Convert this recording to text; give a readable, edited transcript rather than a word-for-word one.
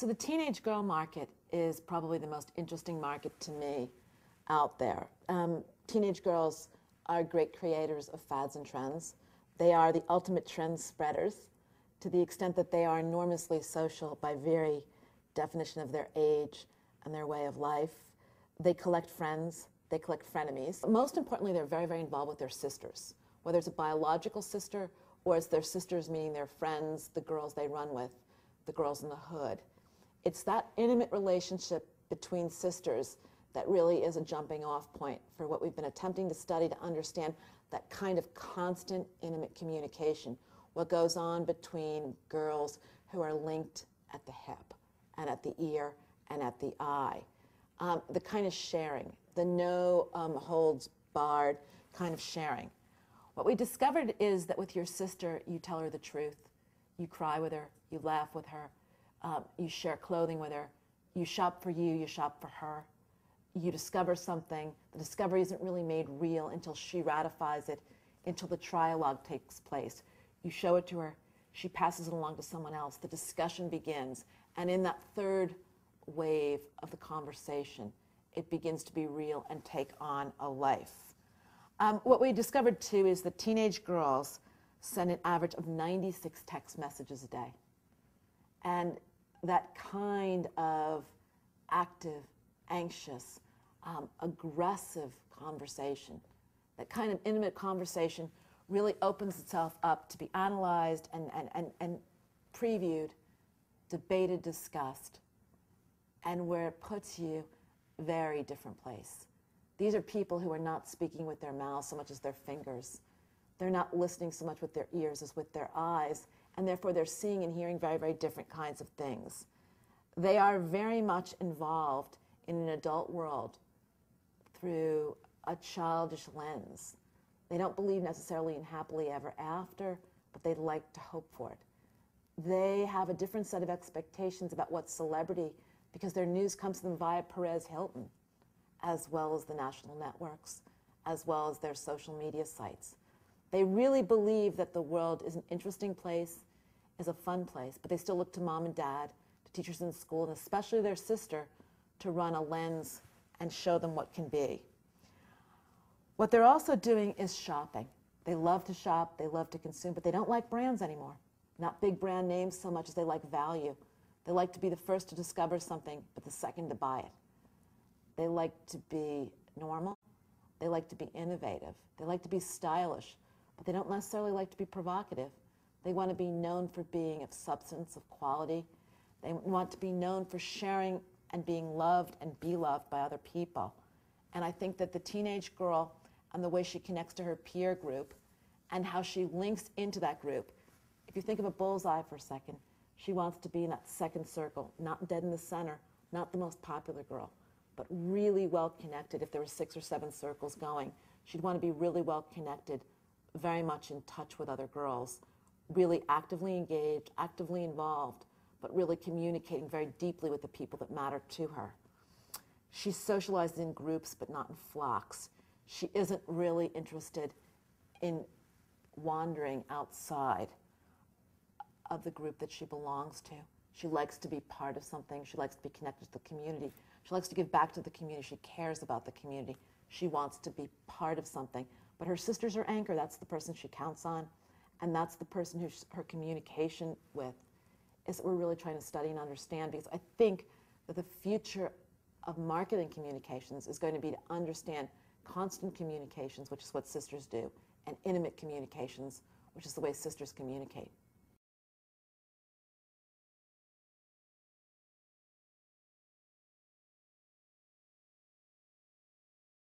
So the teenage girl market is probably the most interesting market to me out there. Teenage girls are great creators of fads and trends. They are the ultimate trend spreaders to the extent that they are enormously social by very definition of their age and their way of life. They collect friends, they collect frenemies. Most importantly, they're very, very involved with their sisters, whether it's a biological sister or it's their sisters meaning their friends, the girls they run with, the girls in the hood. It's that intimate relationship between sisters that really is a jumping off point for what we've been attempting to study to understand that kind of constant intimate communication, what goes on between girls who are linked at the hip and at the ear and at the eye. The kind of sharing, the no holds barred kind of sharing. What we discovered is that with your sister, you tell her the truth. You cry with her, you laugh with her, you share clothing with her, you shop for you shop for her. You discover something, the discovery isn't really made real until she ratifies it, until the trialogue takes place. You show it to her, she passes it along to someone else, the discussion begins, and in that third wave of the conversation, it begins to be real and take on a life. What we discovered too is that teenage girls send an average of 96 text messages a day. And that kind of active, anxious, aggressive conversation, that kind of intimate conversation really opens itself up to be analyzed and previewed, debated, discussed, and where it puts you very different place. These are people who are not speaking with their mouths so much as their fingers. They're not listening so much with their ears as with their eyes, and therefore they're seeing and hearing very, very different kinds of things. They are very much involved in an adult world through a childish lens. They don't believe necessarily in happily ever after, but they like to hope for it. They have a different set of expectations about what's celebrity because their news comes to them via Perez Hilton, as well as the national networks, as well as their social media sites. They really believe that the world is an interesting place, is a fun place, but they still look to mom and dad, to teachers in school, and especially their sister, to run a lens and show them what can be. What they're also doing is shopping. They love to shop, they love to consume, but they don't like brands anymore. Not big brand names so much as they like value. They like to be the first to discover something, but the second to buy it. They like to be normal. They like to be innovative. They like to be stylish, but they don't necessarily like to be provocative. They want to be known for being of substance, of quality. They want to be known for sharing and being loved and be loved by other people. And I think that the teenage girl and the way she connects to her peer group and how she links into that group, if you think of a bullseye for a second, she wants to be in that second circle, not dead in the center, not the most popular girl, but really well connected. If there were 6 or 7 circles going, she'd want to be really well connected, very much in touch with other girls, really actively engaged, actively involved, but really communicating very deeply with the people that matter to her. She's socialized in groups, but not in flocks. She isn't really interested in wandering outside of the group that she belongs to. She likes to be part of something. She likes to be connected to the community. She likes to give back to the community. She cares about the community. She wants to be part of something. But her sister's her anchor. That's the person she counts on. And that's the person who her communication with is what we're really trying to study and understand, because I think that the future of marketing communications is going to be to understand constant communications, which is what sisters do, and intimate communications, which is the way sisters communicate.